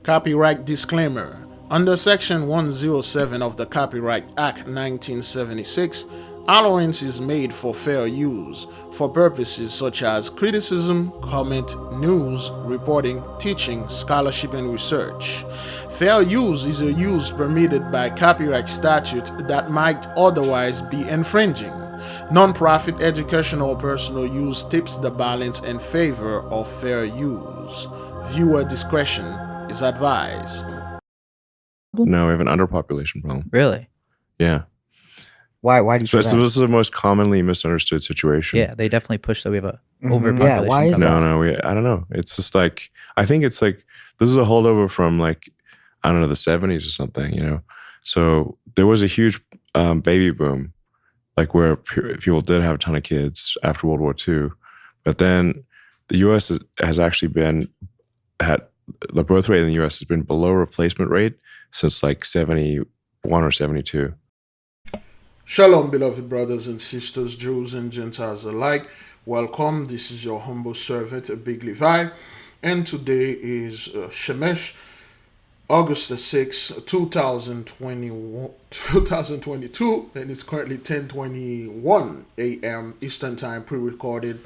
Copyright disclaimer. Under Section 107 of the Copyright Act 1976, allowance is made for fair use for purposes such as criticism, comment, news, reporting, teaching, scholarship, and research. Fair use is a use permitted by copyright statute that might otherwise be infringing. Non-profit educational or personal use tips the balance in favor of fair use. Viewer discretion is advised. No, we have an underpopulation problem. Really? Yeah. Why do you So say that? this is the most commonly misunderstood situation. Yeah, they definitely push that we have a Mhm. overpopulation. Yeah, why is coming. that? I don't know. It's just like, I think it's like, this is a holdover from like, I don't know, the 70s or something, you know? So there was a huge baby boom, like where people did have a ton of kids after World War II. But then the US has actually been the birth rate in the US has been below replacement rate since like 71 or 72. Shalom, beloved brothers and sisters, Jews and Gentiles alike. Welcome. This is your humble servant, Big Levi. And today is Shemesh, August the 6th, 2022, and it's currently 10:21 a.m. Eastern Time, pre-recorded.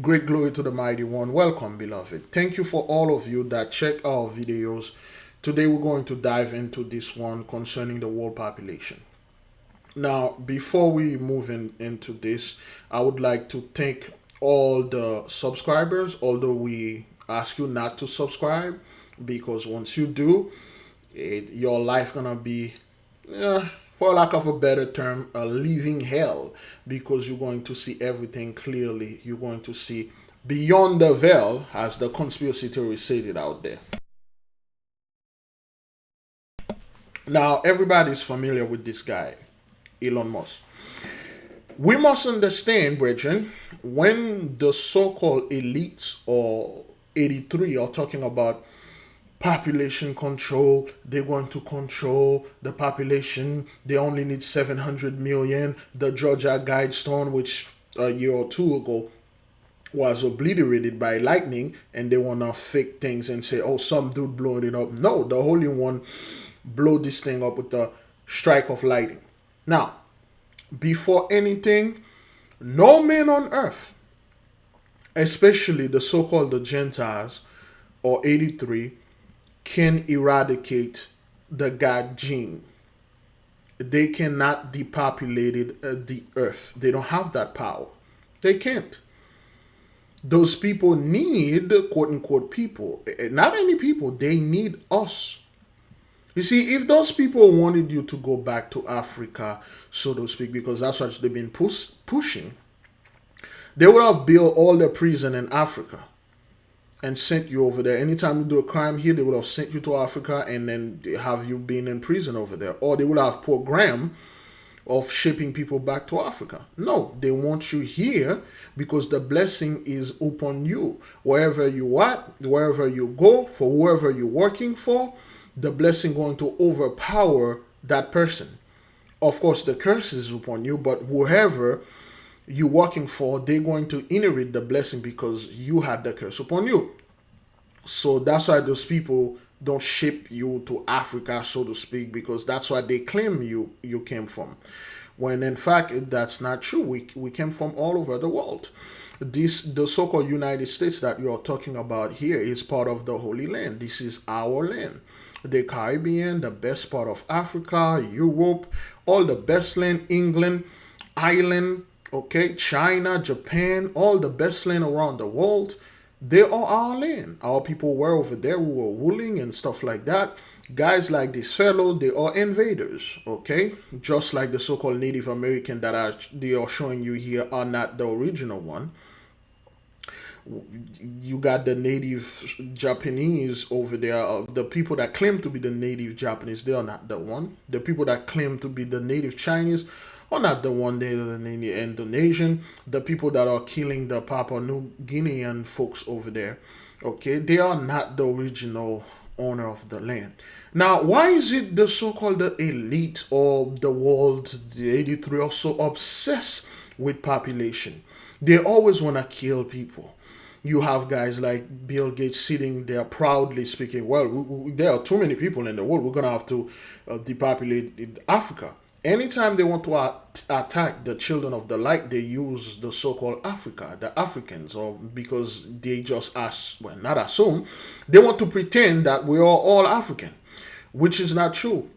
Great glory to the Mighty One. Welcome, beloved. Thank you for all of you that check our videos. Today we're going to dive into this one concerning the world population. Now, before we move into this, I would like to thank all the subscribers, although we ask you not to subscribe, because once you do, your life gonna be, for lack of a better term, a living hell, because you're going to see everything clearly. You're going to see beyond the veil, as the conspiracy theorists said it out there. Now, everybody's familiar with this guy, Elon Musk. We must understand, brethren, when the so-called elites or 83 are talking about population control, they're going to control the population, they only need 700 million. The Georgia Guidestone, which a year or two ago was obliterated by lightning, and they want to fake things and say, oh, some dude blowing it up. No, the Holy One blow this thing up with the strike of lightning. Now, before anything, no man on earth, especially the so-called the Gentiles or 83, can eradicate the God gene. They cannot depopulate the earth. They don't have that power. They can't. Those people need, quote unquote, people. Not any people. They need us. You see, if those people wanted you to go back to Africa, so to speak, because that's what they've been pushing, they would have built all their prison in Africa and sent you over there. Anytime you do a crime here, they would have sent you to Africa and then have you been in prison over there. Or they would have program of shipping people back to Africa. No, they want you here because the blessing is upon you. Wherever you are, wherever you go, for whoever you're working for, the blessing going to overpower that person. Of course, the curse is upon you, but whoever you're working for, they're going to inherit the blessing because you had the curse upon you. So that's why those people don't ship you to Africa, so to speak, because that's why they claim you came from. When in fact, that's not true. We came from all over the world. The so-called United States that you're talking about here is part of the Holy Land. This is our land. The Caribbean, the best part of Africa, Europe, all the best land, England, Ireland, okay, China, Japan, all the best land around the world, they are our land. Our people were over there, we were ruling and stuff like that. Guys like this fellow, they are invaders, okay? Just like the so-called Native American that they are showing you here are not the original one. You got the native Japanese over there. The people that claim to be the native Japanese, they are not the one. The people that claim to be the native Chinese are not the one. They're the native Indonesian. The people that are killing the Papua New Guinean folks over there, okay, they are not the original owner of the land. Now, why is it the so-called the elite or the world, the 83, are so obsessed with population? They always want to kill people. You have guys like Bill Gates sitting there proudly speaking, well, there are too many people in the world. We're going to have to depopulate Africa. Anytime they want to attack the children of the light, they use the so-called Africa, the Africans, or because they just well, not assume, they want to pretend that we are all African, which is not true.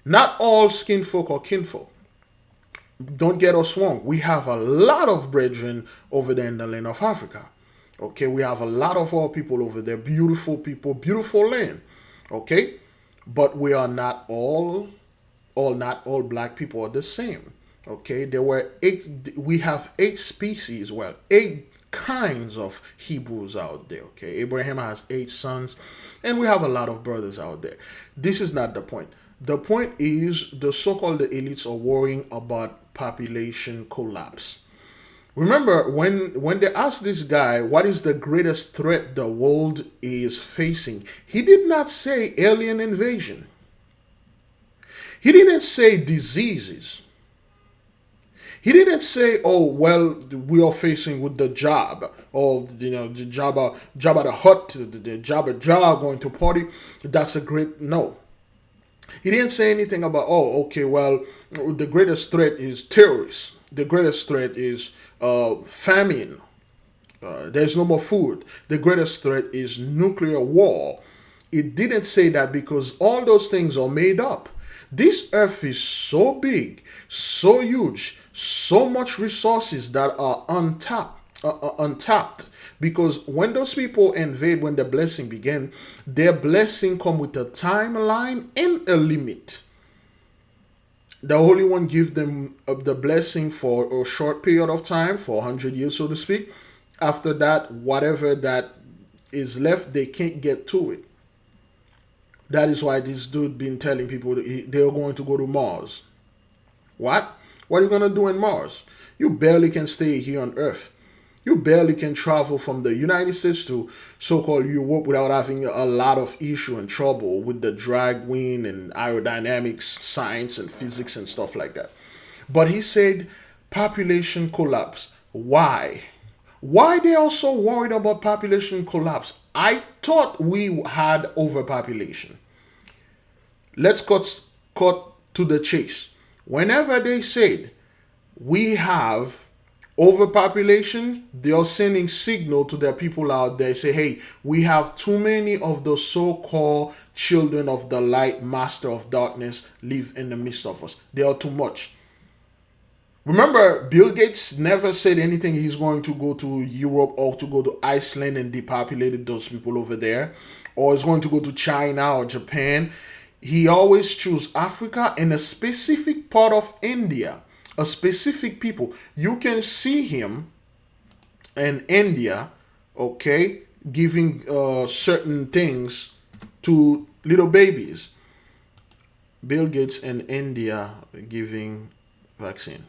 Not all skin folk are kinfolk. Don't get us wrong. We have a lot of brethren over there in the land of Africa. Okay, we have a lot of our people over there, beautiful people, beautiful land. Okay, but we are not not all black people are the same. Okay, there were eight. We have eight species. Well, eight kinds of Hebrews out there. Okay, Abraham has eight sons, and we have a lot of brothers out there. This is not the point. The point is the so-called elites are worrying about population collapse. Remember when they asked this guy what is the greatest threat the world is facing, he did not say alien invasion. He didn't say diseases. He didn't say, "Oh well, we are facing with the job, or the job at the hut, the job at job going to party." That's a great no. He didn't say anything about, "Oh, okay, well, the greatest threat is terrorists. The greatest threat is famine. There's no more food. The greatest threat is nuclear war." It didn't say that because all those things are made up. This earth is so big, so huge, so much resources that are untapped. Because when those people invade, when the blessing began, their blessing come with a timeline and a limit. The Holy One gives them the blessing for a short period of time, for 100 years, so to speak. After that, whatever that is left, they can't get to it. That is why this dude been telling people that they're going to go to Mars. What? What are you going to do in Mars? You barely can stay here on Earth. You barely can travel from the United States to so-called Europe without having a lot of issue and trouble with the drag wind and aerodynamics, science and physics and stuff like that. But he said population collapse. Why? Why they are so worried about population collapse? I thought we had overpopulation. Let's cut to the chase. Whenever they said we have overpopulation, they are sending signal to their people out there. Say, hey, we have too many of the so-called children of the light, master of darkness, live in the midst of us. They are too much. Remember, Bill Gates never said anything he's going to go to Europe or to go to Iceland and depopulate those people over there, or is going to go to China or Japan. He always choose Africa and a specific part of India, a specific people. You can see him in India, okay, giving certain things to little babies. Bill Gates in India giving vaccine.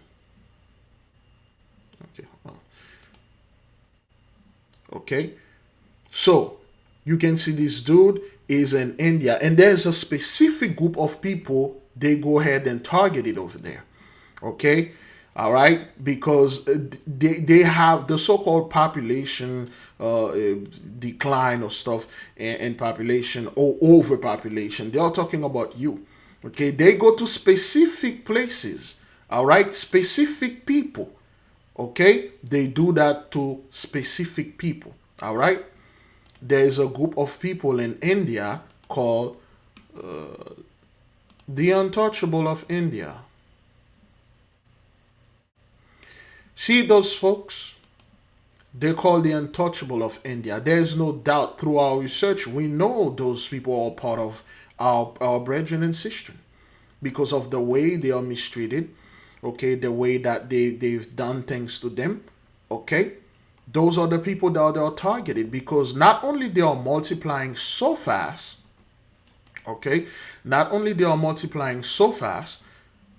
Okay. Okay. So you can see this dude is in India, and there's a specific group of people they go ahead and target it over there. Okay. All right, because they have the so-called population decline or stuff, and population or overpopulation. They are talking about you. Okay, they go to specific places. All right, specific people. Okay, they do that to specific people. All right, there is a group of people in India called the untouchable of India. See those folks? They're called the untouchable of India. There's no doubt through our research, we know those people are part of our brethren and sisters because of the way they are mistreated, okay, the way that they've done things to them, okay. Those are the people that are targeted because not only they are multiplying so fast, okay, not only they are multiplying so fast,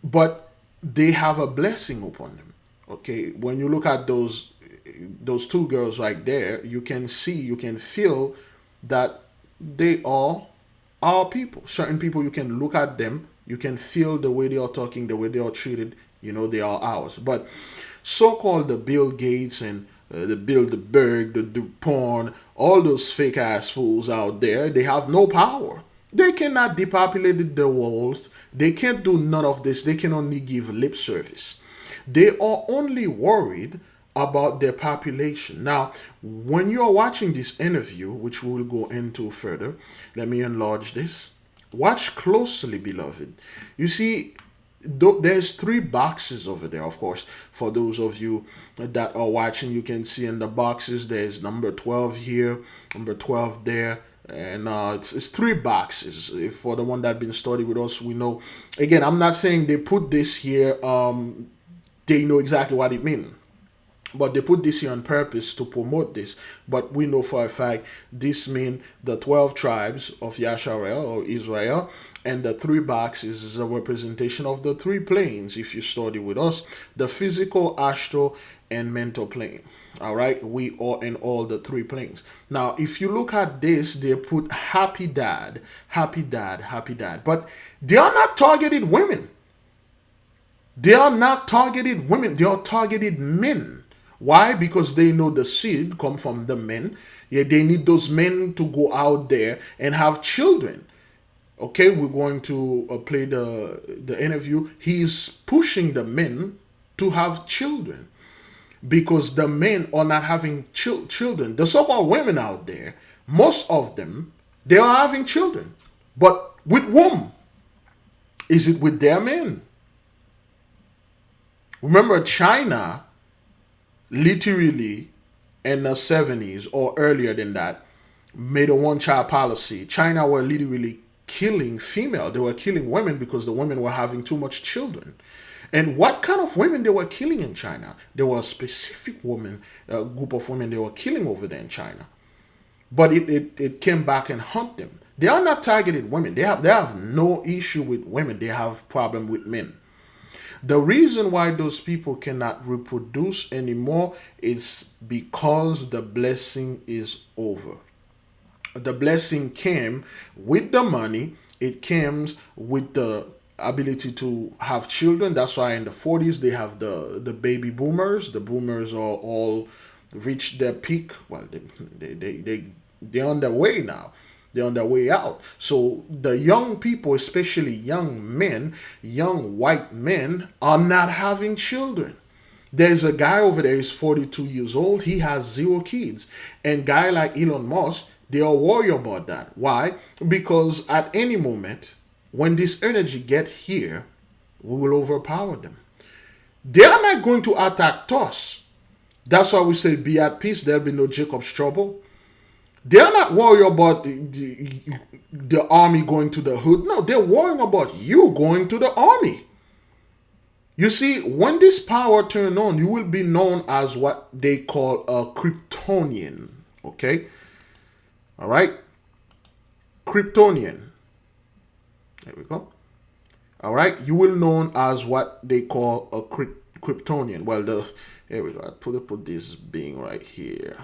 but they have a blessing upon them. Okay, when you look at those two girls right there, you can see, you can feel that they are our people. Certain people, you can look at them, you can feel the way they are talking, the way they are treated. You know, they are ours. But so-called the Bill Gates and the Bilderberg, the DuPont, all those fake ass fools out there, they have no power. They cannot depopulate the world. They can't do none of this. They can only give lip service. They are only worried about their population. Now, when you are watching this interview, which we will go into further, let me enlarge this. Watch closely, beloved. You see, there's three boxes over there. Of course, for those of you that are watching, you can see in the boxes there's number 12 here, number 12 there, and it's three boxes. For the one that been studying with us, we know. Again, I'm not saying they put this here, they know exactly what it means, but they put this here on purpose to promote this. But we know for a fact this means the 12 tribes of Yasharel or Israel, and the three boxes is a representation of the three planes. If you study with us, the physical, astral, and mental plane. All right, we are in all the three planes. Now, if you look at this, they put happy dad, happy dad, happy dad, but they are not targeted women. They are not targeted women. They are targeted men. Why? Because they know the seed come from the men. Yeah, they need those men to go out there and have children. Okay, we're going to play the interview. He's pushing the men to have children because the men are not having children. The so-called women out there, most of them, they are having children. But with whom? Is it with their men? Remember, China literally in the 70s or earlier than that made a one-child policy. China were literally killing female. They were killing women because the women were having too much children. And what kind of women they were killing in China? There were a specific woman, a group of women they were killing over there in China. But it came back and hunt them. They are not targeted women. They have no issue with women. They have problem with men. The reason why those people cannot reproduce anymore is because the blessing is over. The blessing came with the money. It came with the ability to have children. That's why in the 40s they have the baby boomers. The boomers are all reached their peak. Well, they're on their way now. They're on their way out. So the young people, especially young men, young white men, are not having children. There's a guy over there, he's 42 years old. He has 0 kids. And guy like Elon Musk, they are worried about that. Why? Because at any moment, when this energy get here, we will overpower them. They are not going to attack us. That's why we say be at peace. There'll be no Jacob's trouble. They're not worried about the army going to the hood. No, they're worrying about you going to the army. You see, when this power turn on, you will be known as what they call a Kryptonian. Okay? All right? Kryptonian. There we go. All right? You will known as what they call a Kryptonian. Well, here we go. I put this being right here.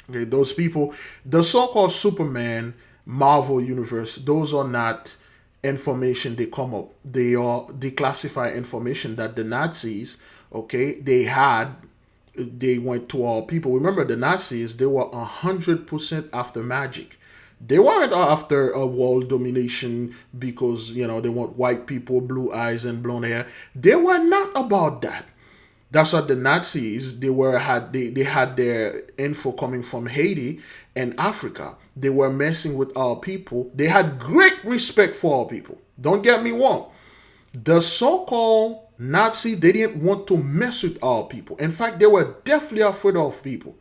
Okay, those people, the so-called Superman, Marvel Universe, those are not information they come up. They are declassified information that the Nazis, okay, they went to all people. Remember, the Nazis, they were 100% after magic. They weren't after a world domination because, they want white people, blue eyes, and blonde hair. They were not about that. That's what the Nazis, they had their info coming from Haiti and Africa. They were messing with our people. They had great respect for our people. Don't get me wrong. The so-called Nazi, they didn't want to mess with our people. In fact, they were definitely afraid of people.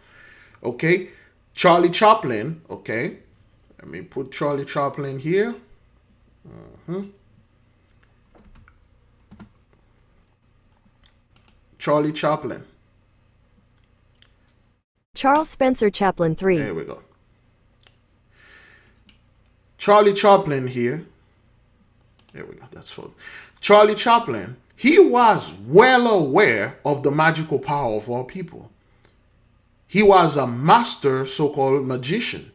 Okay? Charlie Chaplin, okay? Let me put Charlie Chaplin here. Charlie Chaplin. Charles Spencer Chaplin 3. There we go. Charlie Chaplin here. There we go. That's all. Charlie Chaplin, he was well aware of the magical power of our people. He was a master so-called magician.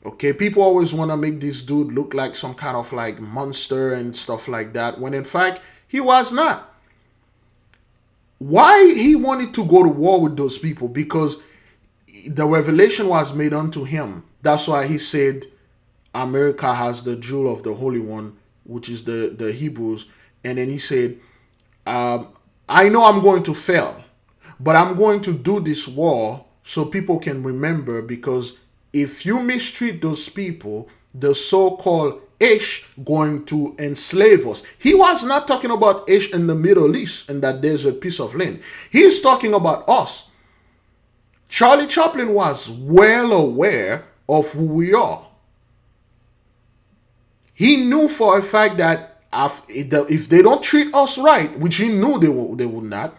Okay, people always want to make this dude look like some kind of like monster and stuff like that, when in fact, he was not. Why he wanted to go to war with those people? Because the revelation was made unto him. That's why he said, America has the jewel of the Holy One, which is the Hebrews. And then he said, I know I'm going to fail, but I'm going to do this war so people can remember, because if you mistreat those people, the so-called Ish going to enslave us. He was not talking about Ish in the Middle East and that there's a piece of land. He's talking about us. Charlie Chaplin was well aware of who we are. He knew for a fact that if they don't treat us right, which he knew they would not,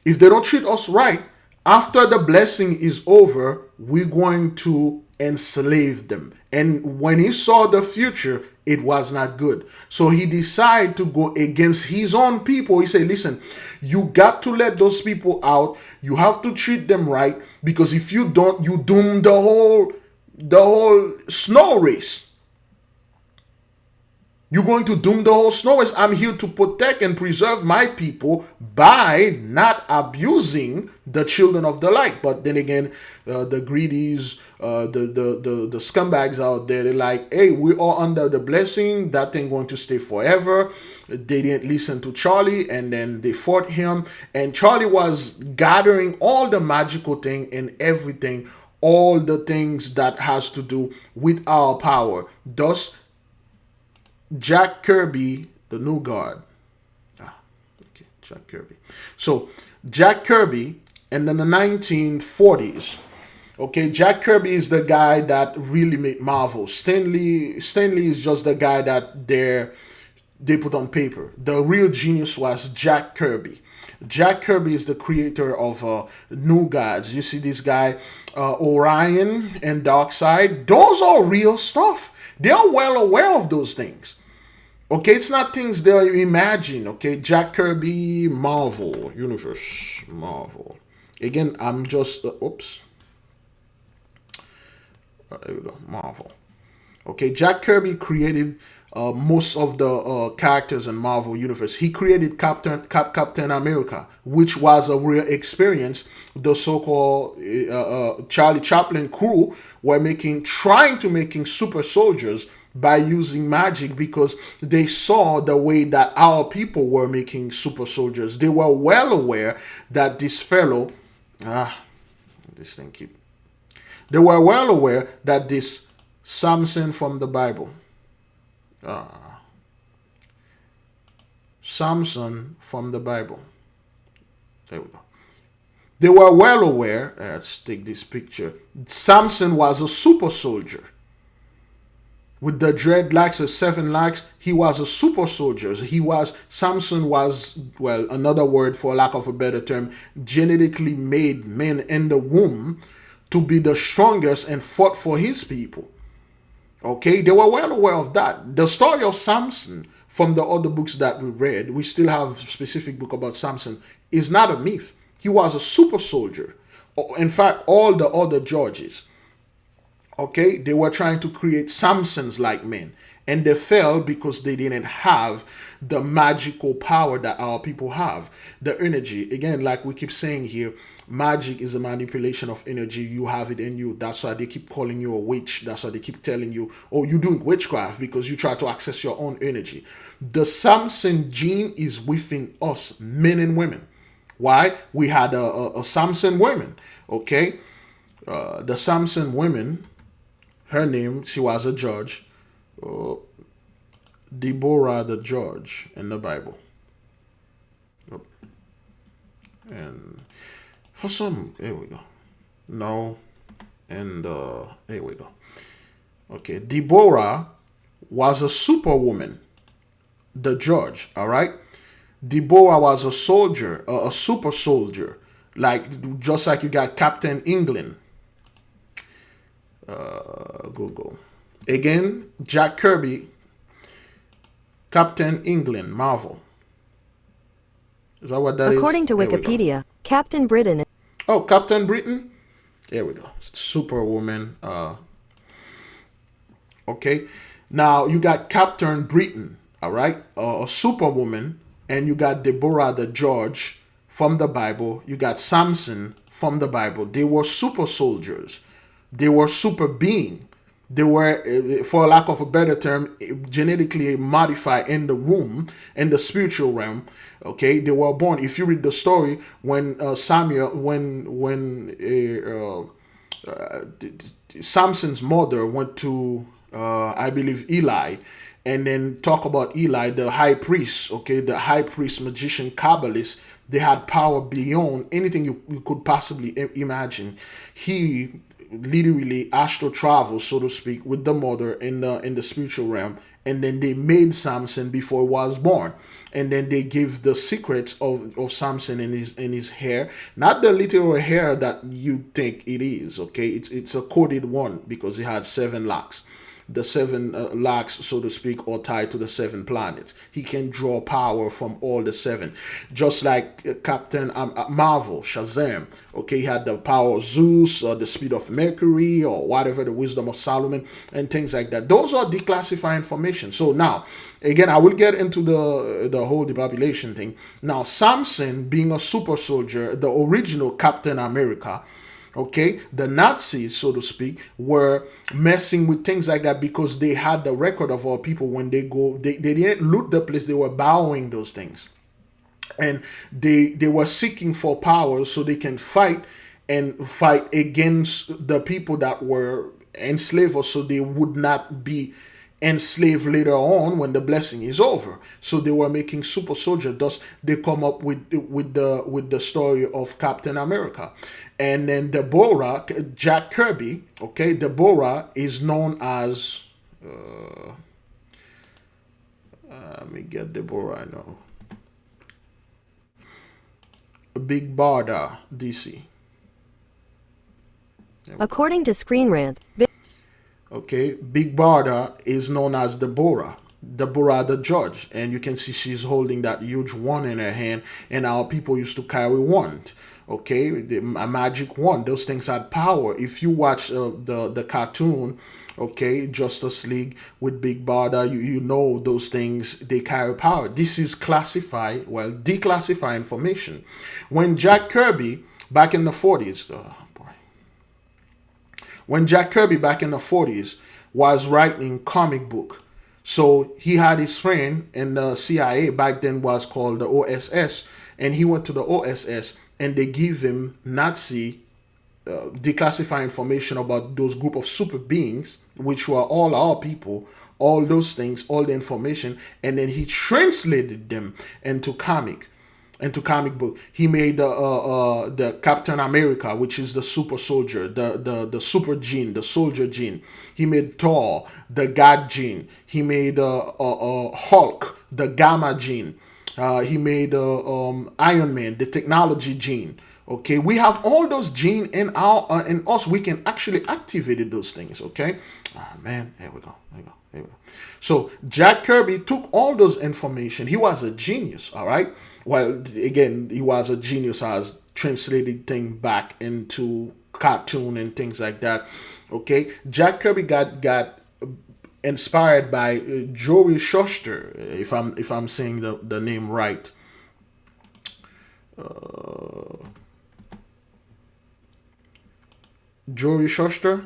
if they don't treat us right, after the blessing is over, we're going to enslave them. And when he saw the future, it was not good. So he decided to go against his own people. He said, listen, you got to let those people out. You have to treat them right, because if you don't, you doom the whole snow race. You're going to doom the whole snow race. I'm here to protect and preserve my people by not abusing the children of the light. But then again, the greedies, the scumbags out there, they're like, hey, we are under the blessing. That thing going to stay forever. They didn't listen to Charlie, and then they fought him. And Charlie was gathering all the magical thing and everything, all the things that has to do with our power. Thus, Jack Kirby, the new guard. Okay, Jack Kirby. So, Jack Kirby, and in the 1940s, okay, Jack Kirby is the guy that really made Marvel. Stanley is just the guy that they put on paper. The real genius was Jack Kirby. Jack Kirby is the creator of New Gods. You see this guy, Orion and Darkseid. Those are real stuff. They are well aware of those things. Okay, it's not things they imagine. Okay, Jack Kirby, Marvel Universe, Marvel. Again, I'm just oops. There we go, Marvel. Okay, Jack Kirby created most of the characters in Marvel Universe. He created Captain America, which was a real experience. The so-called Charlie Chaplin crew were trying to making super soldiers by using magic, because they saw the way that our people were making super soldiers. They were well aware that this fellow, this thing keep. They were well aware that this Samson from the Bible, Samson from the Bible. There we go. They were well aware. Let's take this picture. Samson was a super soldier. With the dreadlocks, the 7 locks, he was a super soldier. Samson was, well, another word for lack of a better term, genetically made men in the womb to be the strongest and fought for his people. Okay, they were well aware of that. The story of Samson from the other books that we read, we still have a specific book about Samson, is not a myth. He was a super soldier. In fact, all the other Georges, okay, they were trying to create Samsons like men, and they fell because they didn't have the magical power that our people have. The energy, again, like we keep saying here, magic is a manipulation of energy. You have it in you. That's why they keep calling you a witch. That's why they keep telling you, oh, you're doing witchcraft, because you try to access your own energy. The Samson gene is within us, men and women. Why? We had a Samson woman, okay? The Samson woman, her name, she was a judge, Deborah the judge in the Bible. And for some, here we go. No, and here we go. Okay, Deborah was a superwoman, the judge, all right? Deborah was a soldier, a super soldier, just like you got Captain England. Google. Again, Jack Kirby, Captain England, Marvel. Is that what that is? According to Wikipedia, Captain Britain. Oh, Captain Britain? There we go. Superwoman. Okay. Now, you got Captain Britain, all right? A superwoman. And you got Deborah the judge from the Bible. You got Samson from the Bible. They were super soldiers. They were super being. They were, for lack of a better term, genetically modified in the womb, in the spiritual realm. Okay, they were born. If you read the story, when Samson's mother went to, I believe, Eli, and then talk about Eli, the high priest, okay, the high priest, magician, Kabbalist. They had power beyond anything you could possibly imagine. He literally astral travel, so to speak, with the mother in the spiritual realm, and then they made Samson before he was born, and then they give the secrets of Samson in his hair, not the literal hair that you think it is. Okay, it's a coded one because he had 7 locks. The 7 locks, so to speak, are tied to the 7 planets. He can draw power from all the 7, just like Captain Marvel, Shazam. Okay, he had the power of Zeus, or the speed of Mercury, or whatever, the wisdom of Solomon, and things like that. Those are declassified information. So now, again, I will get into the whole depopulation thing. Now, Samson, being a super soldier, the original Captain America. Okay, the Nazis, so to speak, were messing with things like that because they had the record of our people. When they didn't loot the place, they were bowing those things, and they were seeking for power so they can fight against the people that were enslaved us, so they would not be enslaved later on when the blessing is over. So they were making super soldier. Thus, they come up with the story of Captain America, and then Deborah, Jack Kirby. Okay, Deborah is known as. Let me get Deborah. I know. Big Barda, DC. According to Screen Rant, Okay, Big Barda is known as Deborah the judge, and you can see she's holding that huge wand in her hand, and our people used to carry wand. Okay, a magic wand. Those things had power. If you watch the cartoon, okay, Justice League with Big Barda, you know those things, they carry power. This is declassified information. When Jack Kirby back in the 40s, when Jack Kirby back in the 40s was writing comic book. So he had his friend in the CIA, back then was called the OSS, and he went to the OSS and they give him Nazi declassified information about those group of super beings, which were all our people, all those things, all the information, and then he translated them into comic book. He made the Captain America, which is the super soldier, the super gene, the soldier gene. He made Thor, the God gene. He made Hulk, the gamma gene. He made Iron Man, the technology gene. Okay, we have all those genes in us. We can actually activate those things. Okay, man, here we go. So Jack Kirby took all those information. He was a genius. All right. Well, again, he was a genius as translated thing back into cartoon and things like that. Okay, Jack Kirby got inspired by Joey Shuster, if I'm saying the name right. Joey Shuster.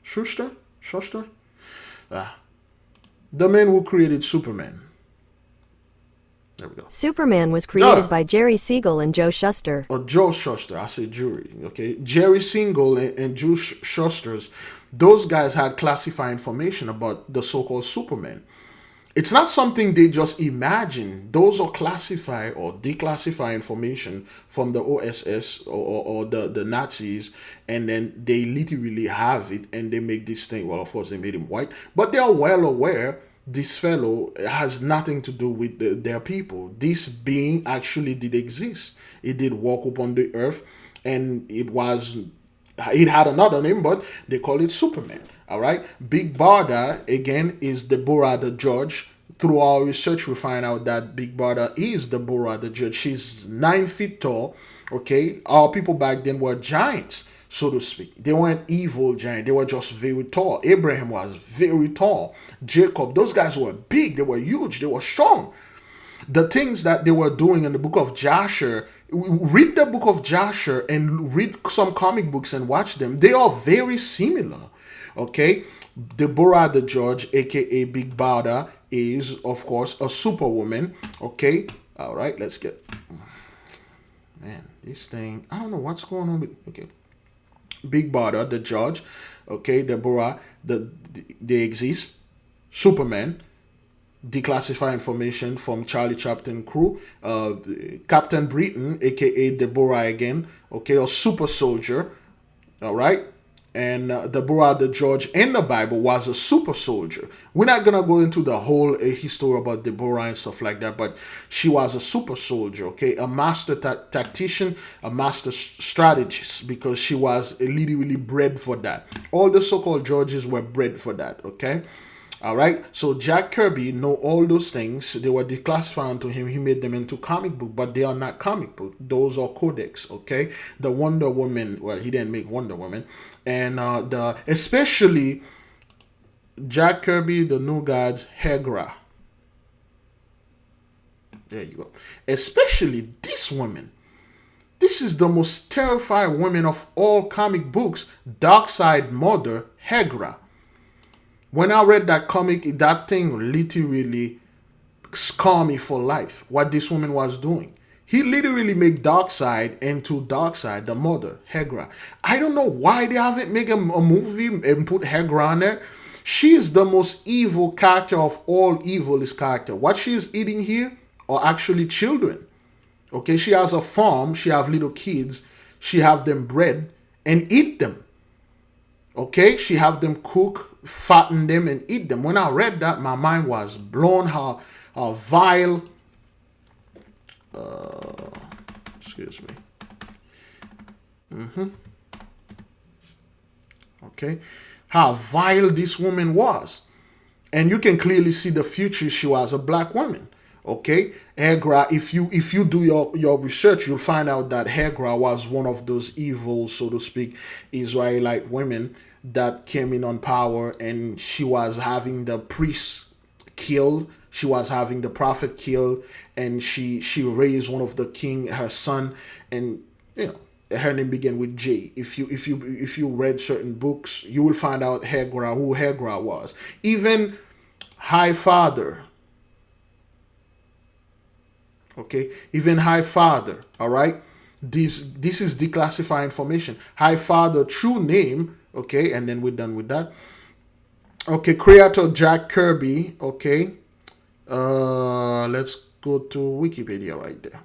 Shuster. The man who created Superman. There we go. Superman was created by Jerry Siegel and Joe Shuster. Or Joe Shuster, I say Jury. Okay, Jerry Siegel and Joe Shusters, those guys had classified information about the so-called Superman. It's not something they just imagine. Those are classified or declassified information from the OSS or the Nazis, and then they literally have it and they make this thing. Well, of course, they made him white, but they are well aware this fellow has nothing to do with their people. This being actually did exist. It did walk upon the earth, and it had another name, but they call it Superman. All right. Big Barda, again, is Deborah the judge. Through our research, we find out that Big Barda is Deborah the judge. She's 9 feet tall. Okay. Our people back then were giants, so to speak. They weren't evil giants. They were just very tall. Abraham was very tall. Jacob, those guys were big. They were huge. They were strong. The things that they were doing in the book of Joshua, read the book of Joshua and read some comic books and watch them. They are very similar. Okay, Deborah the judge, aka Big Bada, is of course a superwoman. Okay, all right, let's get, man, this thing, I don't know what's going on with, okay, Big Bada the judge, okay, Deborah, they exist. Superman, declassify information from Charlie Chaplin crew. Captain Britain, aka Deborah again, okay, a super soldier, all right. And Deborah the judge in the Bible was a super soldier. We're not gonna go into the whole history about Deborah and stuff like that, but she was a super soldier, okay, a master tactician, a master strategist, because she was literally bred for that. All the so-called judges were bred for that, okay. All right, so Jack Kirby know all those things. They were declassified to him. He made them into comic book, but they are not comic book. Those are codex. Okay, the Wonder Woman. Well, he didn't make Wonder Woman, and the especially Jack Kirby, the New Gods, Hegra. There you go. Especially this woman. This is the most terrifying woman of all comic books. Darkseid Mother, Hegra. When I read that comic, that thing literally scarred me for life. What this woman was doing. He literally made Darkseid into Darkseid, the mother, Hegra. I don't know why they haven't made a movie and put Hegra on there. She is the most evil character of all evilest character. What she is eating here are actually children. Okay, she has a farm. She have little kids. She have them bred and eat them. Okay, she have them cook, fatten them, and eat them. When I read that, my mind was blown. How vile. Excuse me. Okay, how vile this woman was, and you can clearly see the future. She was a black woman. Okay, Hegra. If you do your research, you'll find out that Hegra was one of those evil, so to speak, Israelite women that came in on power, and she was having the priests killed. She was having the prophet killed, and she raised one of the king, her son, and you know her name began with J. If you read certain books, you will find out Hegra, who Hegra was. Even High Father. Okay, even High Father, all right. This is declassified information. High Father, true name, okay, and then we're done with that. Okay, creator Jack Kirby, okay. Let's go to Wikipedia right there.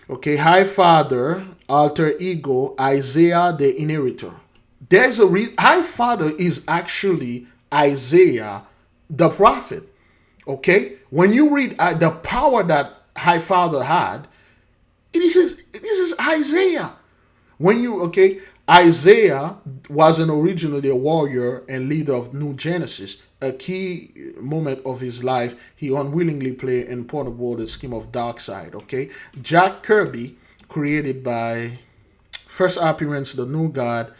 Okay, High Father, alter ego, Isaiah the inheritor. There's a High Father is actually Isaiah the prophet. Okay, when you read the power that High Father had, this is Isaiah. When you Isaiah was originally a warrior and leader of New Genesis. A key moment of his life, he unwillingly played an important role in the scheme of Darkseid. Okay, Jack Kirby, created by first appearance the New God,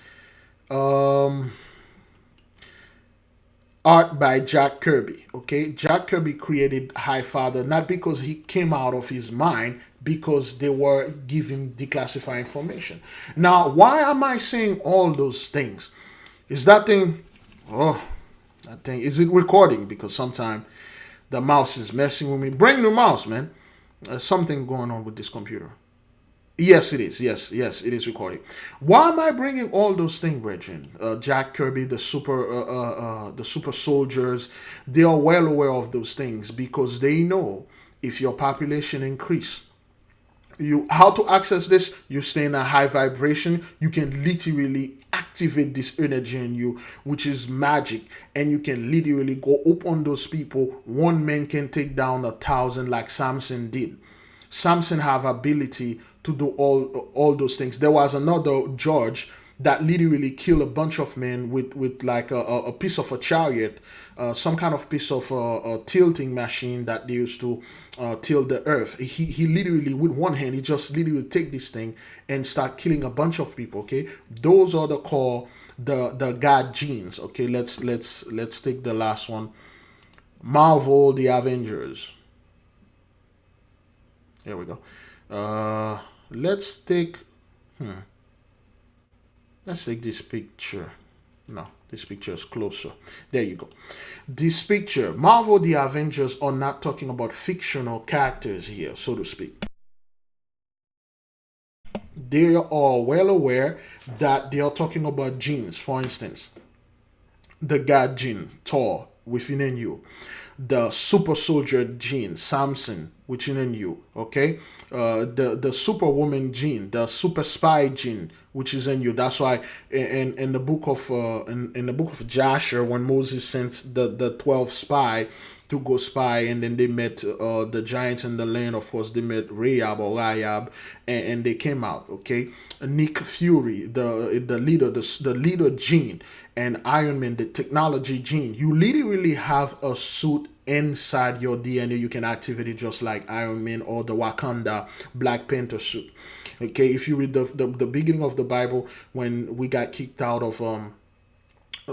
art by Jack Kirby. Okay, Jack Kirby created High Father not because he came out of his mind, because they were giving declassified information. Now, why am I saying all those things? Is that thing? Oh, that thing. Is it recording? Because sometimes the mouse is messing with me. Bring the mouse, man. There's something going on with this computer. Yes, it is. Yes, it is recording. Why am I bringing all those things, brethren? Jack Kirby, the super soldiers, they are well aware of those things because they know if your population increase, how to access this. You stay in a high vibration. You can literally activate this energy in you, which is magic, and you can literally go up on those people. One man can take down 1,000, like Samson did. Samson have ability to do all those things. There was another judge that literally killed a bunch of men with like a piece of a chariot, some kind of piece of a tilting machine that they used to tilt the earth. He literally, with one hand, he just literally take this thing and start killing a bunch of people. Okay, those are the God genes. Okay, let's take the last one. Marvel, the Avengers. Here we go. Let's take this picture. No, this picture is closer. There you go. This picture, Marvel the Avengers are not talking about fictional characters here, so to speak. They are well aware that they are talking about genes. For instance, the God gene, Thor, within you. The super soldier gene, Samson, within you. Okay, the superwoman gene, the super spy gene, which is in you. That's why in the book of in the book of Joshua, when Moses sent the 12 spy to go spy, and then they met the giants in the land. Of course, they met Rahab, and they came out. Okay, Nick Fury, the leader gene, and Iron Man, the technology gene. You literally have a suit inside your DNA. You can activate it just like Iron Man or the Wakanda Black Panther suit. Okay, if you read the beginning of the Bible, when we got kicked out of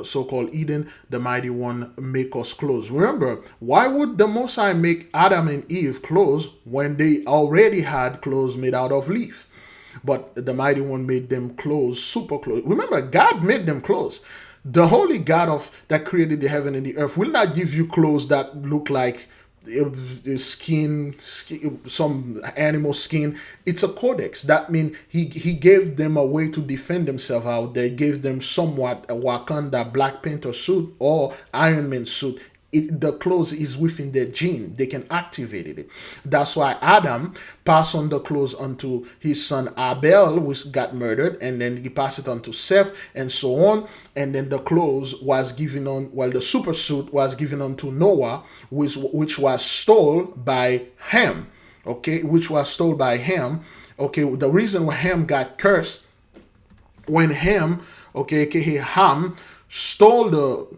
so-called Eden, the mighty one make us clothes. Remember, why would the Most High make Adam and Eve clothes when they already had clothes made out of leaf? But the mighty one made them clothes, super clothes. Remember, God made them clothes. The holy God of that created the heaven and the earth will not give you clothes that look like skin, some animal skin. It's a codex. That means he gave them a way to defend themselves out there. Gave them somewhat a Wakanda Black Panther suit or Iron Man suit. The clothes is within their gene. They can activate it. That's why Adam passed on the clothes unto his son Abel, which got murdered, and then he passed it on to Seth, and so on. And then the clothes was given on, well, the super suit was given unto Noah, which was stolen by Ham. Okay, which was stolen by Ham. Okay, the reason why Ham got cursed, when Ham, okay, aka Ham, stole the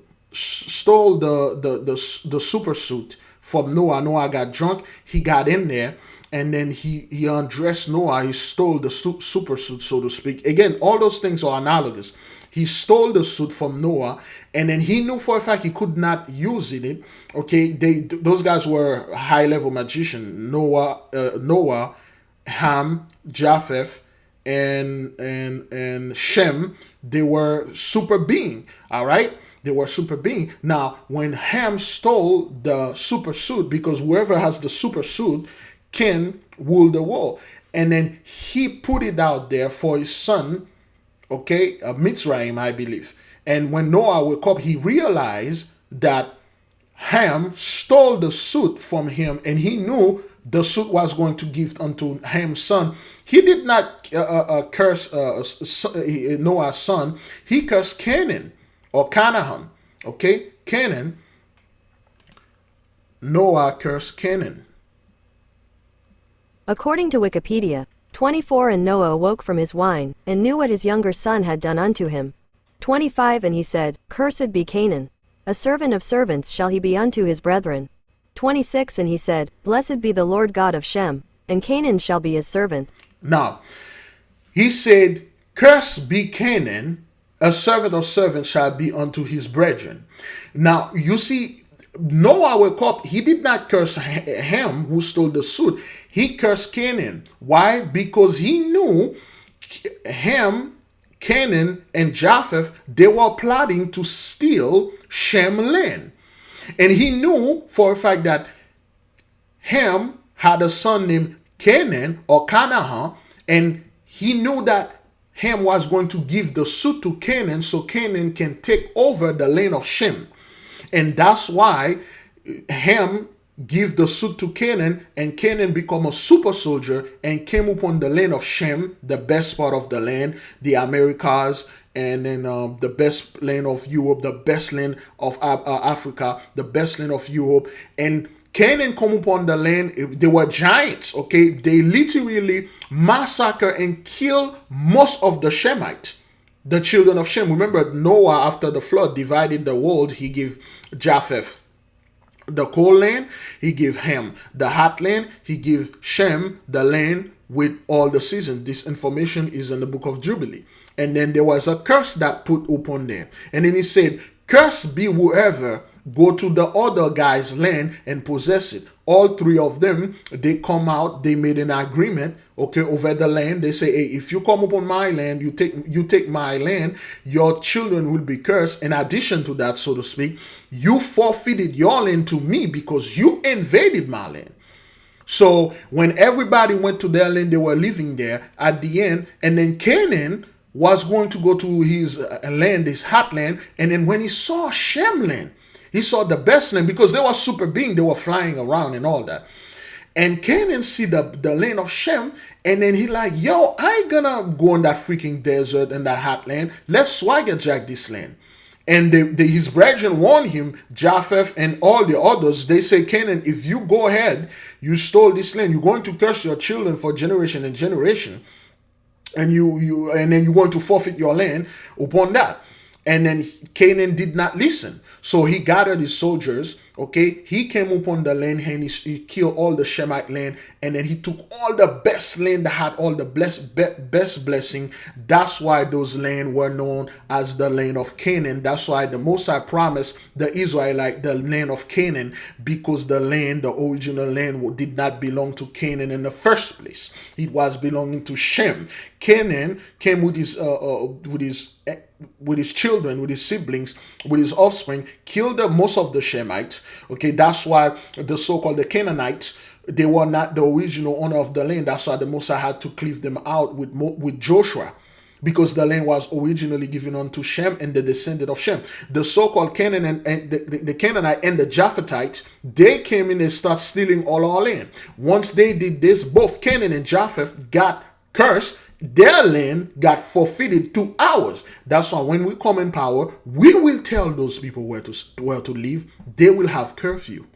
super suit from Noah. Noah got drunk. He got in there, and then he undressed Noah. He stole the super suit, so to speak. Again, all those things are analogous. He stole the suit from Noah, and then he knew for a fact he could not use it. Okay, those guys were high level magician. Noah, Ham, Japheth, and Shem. They were super being. All right. They were super being. Now, when Ham stole the super suit, because whoever has the super suit can rule the world, and then he put it out there for his son, okay, Mitzrayim, I believe. And when Noah woke up, he realized that Ham stole the suit from him, and he knew the suit was going to give unto Ham's son. He did not curse Noah's son. He cursed Canaan. Or Canaan, okay? Canaan, Noah cursed Canaan. According to Wikipedia, 24 and Noah awoke from his wine, and knew what his younger son had done unto him. 25 and he said, Cursed be Canaan. A servant of servants shall he be unto his brethren. 26 and he said, Blessed be the Lord God of Shem, and Canaan shall be his servant. Now, he said, Cursed be Canaan, a servant of servants shall be unto his brethren. Now, you see, Noah woke up. He did not curse Ham, who stole the suit. He cursed Canaan. Why? Because he knew Ham, Canaan, and Japheth, they were plotting to steal Shem land. And he knew for a fact that Ham had a son named Canaan or Canaan, and he knew that Ham was going to give the suit to Canaan so Canaan can take over the land of Shem. And that's why Ham gave the suit to Canaan, and Canaan became a super soldier and came upon the land of Shem, the best part of the land, the Americas, and then the best land of Europe, the best land of Africa, the best land of Europe. And Canaan come upon the land. They were giants, okay? They literally massacre and kill most of the Shemites, the children of Shem. Remember, Noah, after the flood, divided the world. He gave Japheth the cold land. He gave Ham the hot land. He gave Shem the land with all the seasons. This information is in the book of Jubilee. And then there was a curse that put upon them. And then he said, Cursed be whoever go to the other guy's land and possess it, all three of them, they come out, they made an agreement, okay, over the land. They say, hey, if you come upon my land, you take my land, your children will be cursed. In addition to that, so to speak, you forfeited your land to me because you invaded my land. So when everybody went to their land, they were living there at the end, and then Canaan was going to go to his land, his hot land, and then when he saw Shem land, he saw the best land because they were super being, they were flying around and all that. And Canaan see the land of Shem, and then he like, yo, I ain't gonna go in that freaking desert and that hot land. Let's swagger jack this land. And his brethren warned him, Japheth and all the others. They say, Canaan, if you go ahead, you stole this land, you're going to curse your children for generation and generation, and then you're going to forfeit your land upon that. And then Canaan did not listen. So he gathered his soldiers, okay? He came upon the land and he killed all the Shemite land, and then he took all the best land that had all the best blessing. That's why those land were known as the land of Canaan. That's why the Most High promised the Israelite the land of Canaan, because the land, the original land, did not belong to Canaan in the first place. It was belonging to Shem. Canaan came with his children, with his siblings, with his offspring, killed most of the Shemites. Okay, that's why the so-called the Canaanites, they were not the original owner of the land. That's why the Moses had to cleave them out with Joshua, because the land was originally given unto Shem and the descendant of Shem. The so-called Canaan and the Canaanite and the Japhethites, they came in and started stealing all our land. Once they did this, both Canaan and Japheth got cursed. Their land got forfeited to ours. That's why when we come in power, we will tell those people where to live. They will have curfew.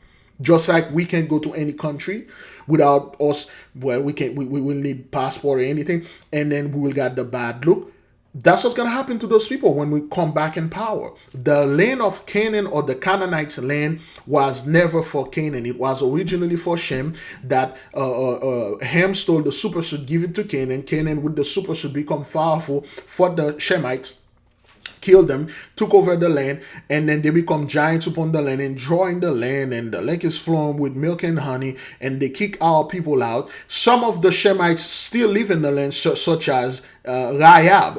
Just like we can't go to any country without us. Well, we will need passport or anything, and then we will get the bad look. That's what's going to happen to those people when we come back in power. The land of Canaan, or the Canaanites' land, was never for Canaan. It was originally for Shem. That Ham stole the super suit, give it to Canaan. Canaan with the super suit become powerful for the Shemites, killed them, took over the land, and then they become giants upon the land, enjoying the land, and the lake is flowing with milk and honey, and they kick our people out. Some of the Shemites still live in the land, such as Rahab.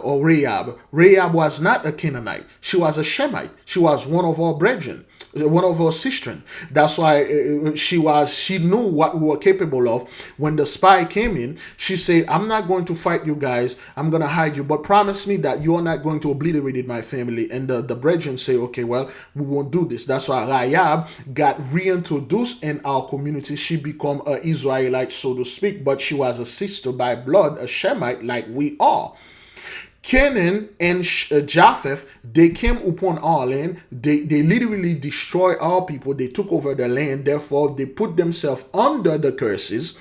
Rahab was not a Canaanite. She was a Shemite. She was one of our brethren, one of our sisters. That's why she knew what we were capable of. When the spy came in, she said, I'm not going to fight you guys. I'm going to hide you, but promise me that you are not going to obliterate my family. And the brethren say, okay, well, we won't do this. That's why Rahab got reintroduced in our community. She became an Israelite, so to speak, but she was a sister by blood, a Shemite like we are. Canaan and Japheth, they came upon our land. They literally destroyed our people. They took over the land. Therefore, they put themselves under the curses.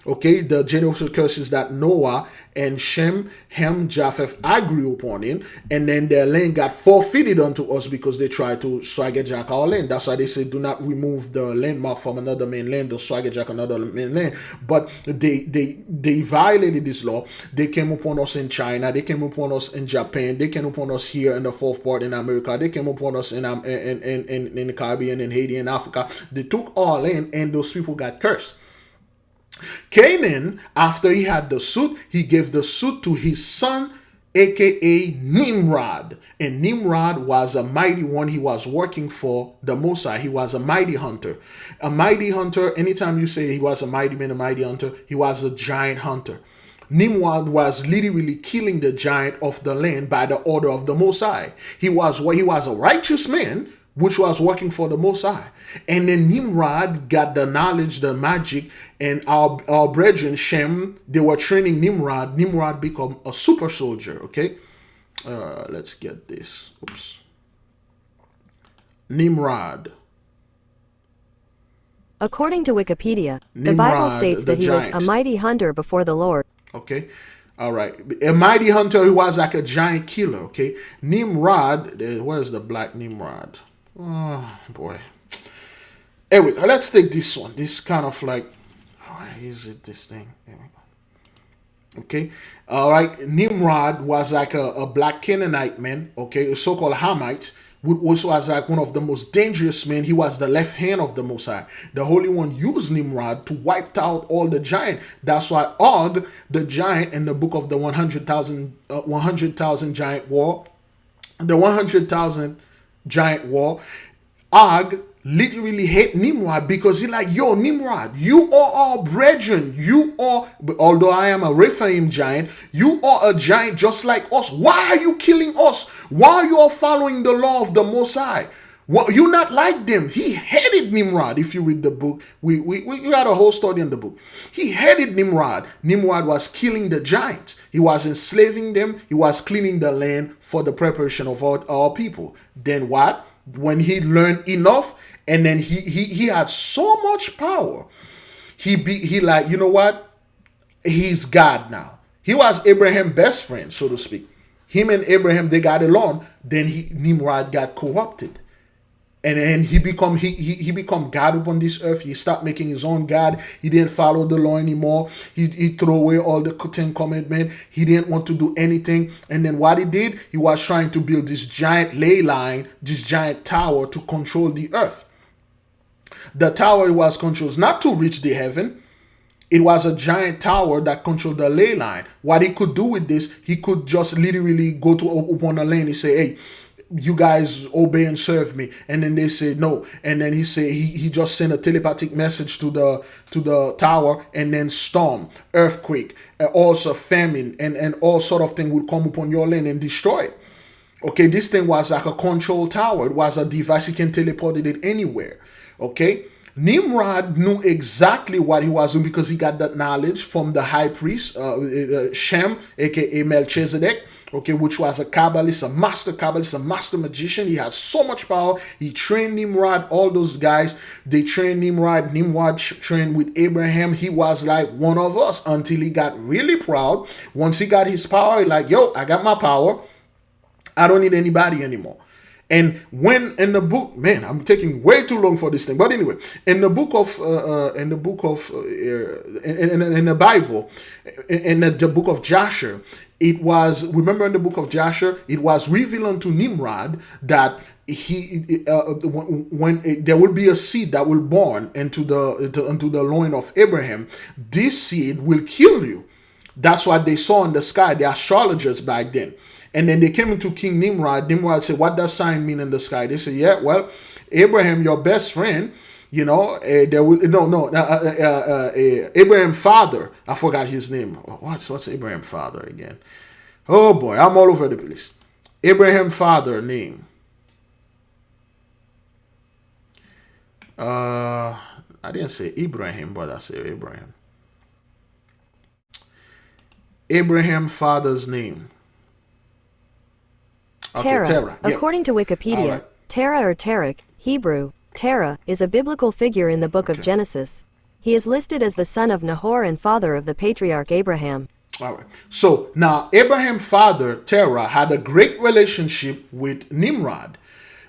Okay, the generational curses that Noah and Shem, Ham, Japheth agree upon it, and then their land got forfeited unto us because they tried to swaggerjack our land. That's why they say, do not remove the landmark from another main land or swaggerjack another main land. But they violated this law. They came upon us in China. They came upon us in Japan. They came upon us here in the fourth part in America. They came upon us in the Caribbean, in Haiti, and Africa. They took our land, and those people got cursed. Canaan, after he had the suit, he gave the suit to his son, aka Nimrod. And Nimrod was a mighty one. He was working for the Mosai. He was a mighty hunter. A mighty hunter, anytime you say he was a mighty man, a mighty hunter, he was a giant hunter. Nimrod was literally killing the giant of the land by the order of the Mosai. He was a righteous man, which was working for the Most High. And then Nimrod got the knowledge, the magic, and our brethren, Shem, they were training Nimrod. Nimrod become a super soldier, okay? Let's get this. Oops. Nimrod. According to Wikipedia, the Bible states that he was a mighty hunter before the Lord. Okay. All right. A mighty hunter who was like a giant killer, okay? Nimrod, where's the black Nimrod? Oh boy. Anyway, let's take this one. This kind of like, where is it? This thing. There we go. Okay. All right. Nimrod was like a black Canaanite man. Okay, a so-called Hamite. which was like one of the most dangerous men. He was the left hand of the Most High. The Holy One used Nimrod to wipe out all the giant. That's why Og, the giant, in the book of the 100,000 giant war, the 100,000 giant war, Og literally hate Nimrod because he like, yo, Nimrod, you are our brethren. You are, although I am a Rephaim giant, you are a giant just like us. Why are you killing us? Why are you all following the law of the Most High? Well, you're not like them. He hated Nimrod. If you read the book, we got a whole story in the book. He hated Nimrod. Nimrod was killing the giants. He was enslaving them. He was cleaning the land for the preparation of our people. Then what? When he learned enough, and then he had so much power, he like, you know what? He's God now. He was Abraham's best friend, so to speak. Him and Abraham, they got along. Then Nimrod got corrupted. And he become God upon this earth. He started making his own God. He didn't follow the law anymore. He threw away all the 10 commandments. He didn't want to do anything. And then what he did, he was trying to build this giant ley line, this giant tower to control the earth. The tower he was controlled not to reach the heaven. It was a giant tower that controlled the ley line. What he could do with this, he could just literally go to upon a lane and say, hey, you guys obey and serve me. And then they say no. And then he said he just sent a telepathic message to the tower, and then storm, earthquake, also famine, and all sort of thing would come upon your land and destroy it. Okay, this thing was like a control tower. It was a device. He can teleport it anywhere. Okay, Nimrod knew exactly what he was doing because he got that knowledge from the high priest, Shem, aka Melchizedek, okay, which was a Kabbalist, a master magician. He had so much power. He trained Nimrod, all those guys, they trained Nimrod. Nimrod trained with Abraham. He was like one of us until he got really proud. Once he got his power, he like, yo, I got my power. I don't need anybody anymore. And when in the book, man, I'm taking way too long for this thing. But anyway, in the Bible, in the book of Joshua, it was, remember in the book of Joshua, it was revealed unto Nimrod that when there will be a seed that will born into the loin of Abraham, this seed will kill you. That's what they saw in the sky, the astrologers back then. And then they came into King Nimrod. Nimrod said, what does sign mean in the sky? They said, yeah, well, Abraham, your best friend, you know, Abraham father. I forgot his name. What's Abraham father again? Oh boy, I'm all over the place. Abraham father name. I didn't say Ibrahim, but I said Abraham. Abraham father's name. Okay, Terah. Yep. According to Wikipedia, Right. Terah or Terach, Hebrew, Terah, is a biblical figure in the book of Genesis. He is listed as the son of Nahor and father of the patriarch Abraham. All right. So now Abraham's father, Terah, had a great relationship with Nimrod.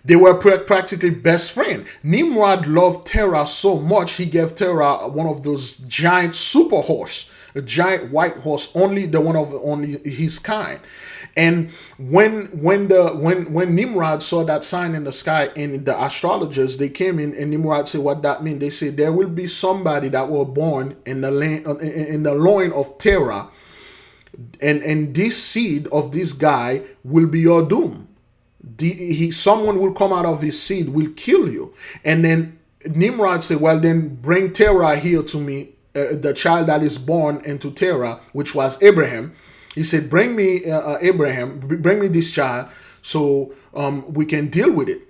They were practically best friends. Nimrod loved Terah so much, he gave Terah one of those giant super horse, a giant white horse, only his kind. And when Nimrod saw that sign in the sky, and the astrologers, they came in, and Nimrod said, what that mean? They said, there will be somebody that will born in the loin of Terah, and this seed of this guy will be your doom. Someone will come out of his seed, will kill you. And then Nimrod said, well, then bring Terah here to me, the child that is born into Terah, which was Abraham. He said, bring me Abraham, bring me this child so we can deal with it.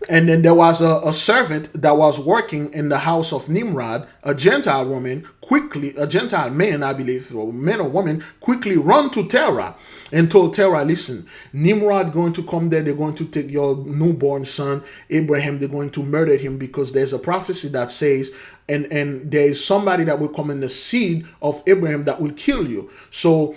And then there was a servant that was working in the house of Nimrod, a Gentile woman, a Gentile man, I believe, or man or woman, quickly run to Terah and told Terah, listen, Nimrod going to come there, they're going to take your newborn son, Abraham, they're going to murder him because there's a prophecy that says, and there is somebody that will come in the seed of Abraham that will kill you. So,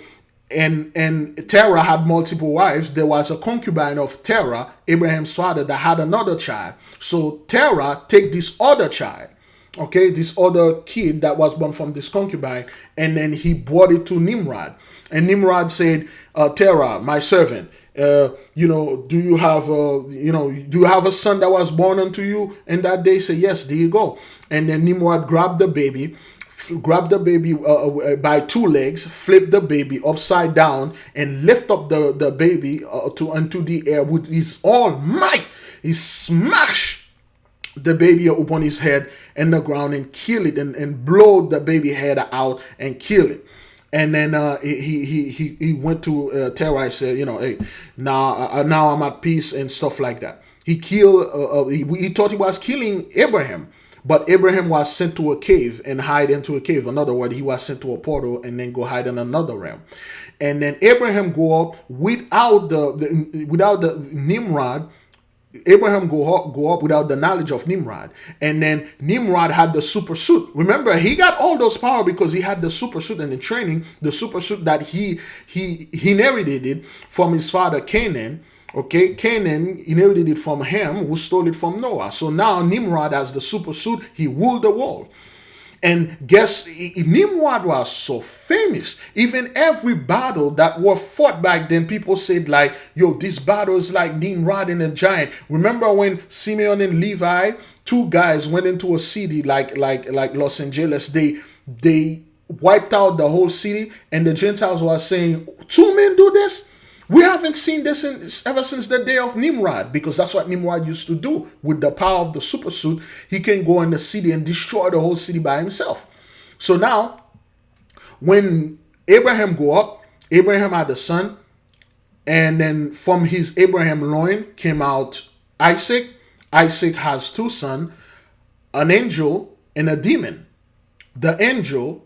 and Terah had multiple wives. There was a concubine of Terah, Abraham's father, that had another child. So Terah take this other child, okay, this other kid that was born from this concubine, and then he brought it to Nimrod. And Nimrod said, Terah, my servant, Do you have a son that was born unto you? And that day say, yes, there you go. And then Nimrod grabbed the baby, by two legs, flip the baby upside down, and lift up the baby into the air with his all might. He smashed the baby upon his head and the ground and kill it, and blow the baby head out and kill it. And then he went to Terah, said, hey, now I'm at peace and stuff like that. He killed. He thought he was killing Abraham, but Abraham was sent to a cave and hide into a cave. In other words, he was sent to a portal and then go hide in another realm. And then Abraham go up without the Nimrod. Abraham go up without the knowledge of Nimrod. And then Nimrod had the super suit. Remember, he got all those power because he had the super suit and the training, the super suit that he inherited from his father Canaan. Okay, Canaan inherited it from Ham, who stole it from Noah. So now Nimrod has the super suit. He ruled the world. And guess, Nimrod was so famous. Even every battle that was fought back then, people said like, yo, this battle is like Nimrod and a giant. Remember when Simeon and Levi, two guys, went into a city like Los Angeles, they wiped out the whole city, and the Gentiles were saying, two men do this? We haven't seen this ever since the day of Nimrod, because that's what Nimrod used to do. With the power of the supersuit, he can go in the city and destroy the whole city by himself. So now, when Abraham grew up, Abraham had a son, and then from his Abraham loin came out Isaac. Isaac has two sons, an angel and a demon. The angel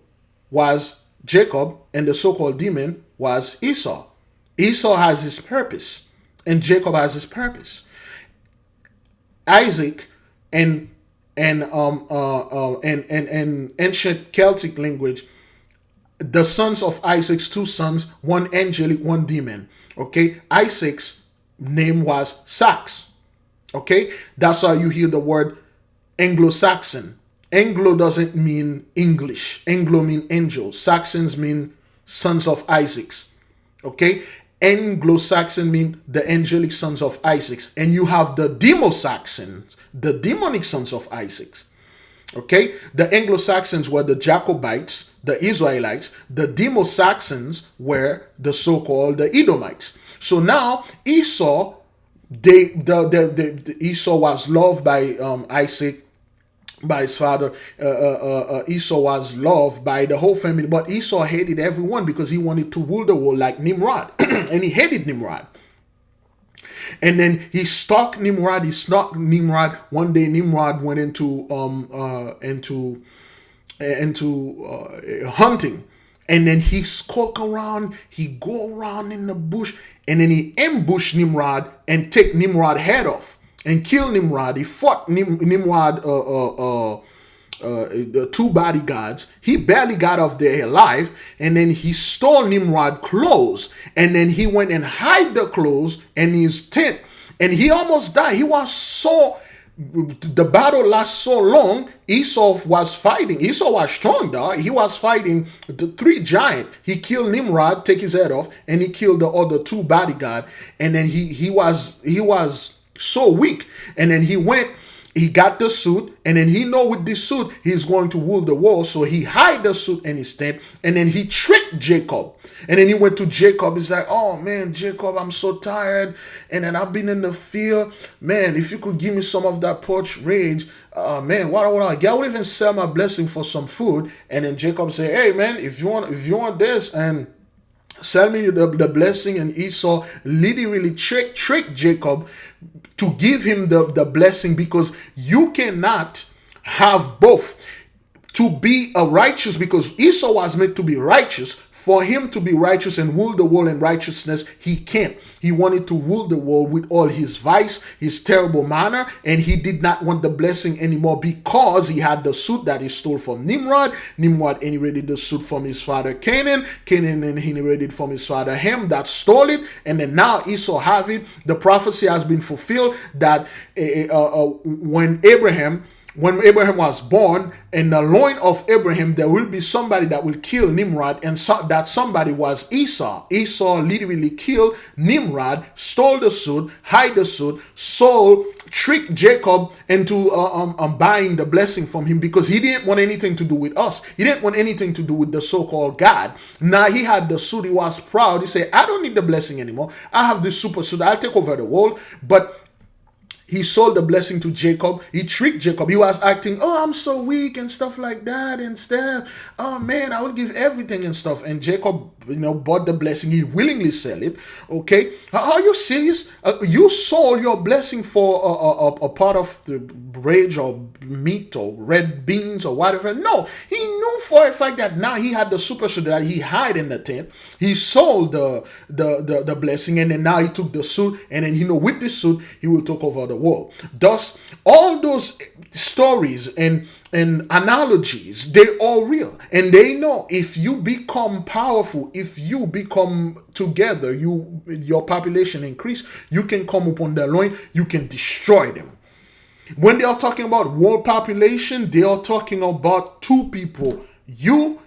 was Jacob, and the so-called demon was Esau. Esau has his purpose, and Jacob has his purpose. Isaac and ancient Celtic language, the sons of Isaac's two sons, one angelic, one demon. Okay, Isaac's name was Sax. Okay, that's why you hear the word Anglo-Saxon. Anglo doesn't mean English. Anglo mean angel. Saxons mean sons of Isaacs. Okay, Anglo-Saxon mean the angelic sons of Isaacs, and you have the Demo-Saxons, the demonic sons of Isaacs. Okay, the Anglo-Saxons were the Jacobites, the Israelites. The Demo-Saxons were the so-called the Edomites. So now Esau, Esau was loved by Isaac, by his father. Esau was loved by the whole family, but Esau hated everyone because he wanted to rule the world like Nimrod. And he hated Nimrod. And then he stalked Nimrod. One day Nimrod went into hunting, and then he skulk around. He go around in the bush, and then he ambushed Nimrod and take Nimrod head off and kill Nimrod. He fought Nimrod, the two bodyguards. He barely got off there alive, and then he stole Nimrod clothes, and then he went and hid the clothes in his tent, and he almost died. The battle lasted so long. Esau was fighting. Esau was strong, though. He was fighting the three giants. He killed Nimrod, take his head off, and he killed the other two bodyguards. And then he was so weak, and then he got the suit, and then he know with this suit he's going to rule the world, so he hide the suit in his tent, and then he tricked Jacob. And then he went to Jacob. He's like, oh man, Jacob, I'm so tired, and then I've been in the field, man, if you could give me some of that poached rage, man, what would I get? I would even sell my blessing for some food. And then Jacob say, hey man, if you want this, and sell me the blessing. And Esau literally tricked Jacob to give him the blessing, because you cannot have both. To be a righteous, because Esau was meant to be righteous. For him to be righteous and rule the world in righteousness, he can't. He wanted to rule the world with all his vice, his terrible manner, and he did not want the blessing anymore because he had the suit that he stole from Nimrod. Nimrod inherited the suit from his father Canaan. Canaan inherited from his father Ham that stole it, and then now Esau has it. The prophecy has been fulfilled that when Abraham when Abraham was born, in the loin of Abraham, there will be somebody that will kill Nimrod, and that somebody was Esau. Esau literally killed Nimrod, stole the suit, hide the suit, tricked Jacob into buying the blessing from him, because he didn't want anything to do with us. He didn't want anything to do with the so-called God. Now he had the suit. He was proud. He said, I don't need the blessing anymore. I have this super suit. I'll take over the world. But he sold the blessing to Jacob. He tricked Jacob. He was acting, oh, I'm so weak and stuff like that and stuff. Oh man, I will give everything and stuff. And Jacob, bought the blessing. He willingly sell it. Okay, are you serious? You sold your blessing for a pot of the bread or meat or red beans or whatever? No, he knew for a fact that now he had the super suit that he hid in the tent. He sold the blessing, and then now he took the suit, and then with this suit he will take over the world. Thus, all those stories and analogies, they all real, and they know if you become powerful, if you become together, your population increase, you can come upon their loin, you can destroy them. When they are talking about world population, they are talking about two people, you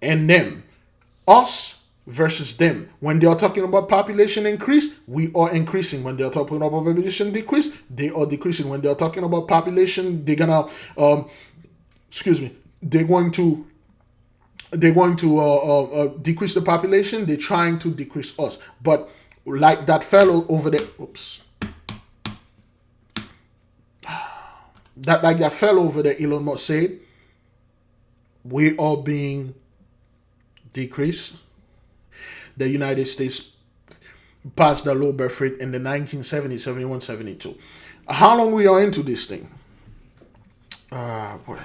and them, us versus them. When they are talking about population increase, we are increasing. When they are talking about population decrease, they are decreasing. When they are talking about population, they're going to decrease the population. They're trying to decrease us. But like that fellow over there, that fellow over there, Elon Musk said, we are being decreased. The United States passed the low birth rate in the 1970s, 71, 72. How long we are into this thing? Boy.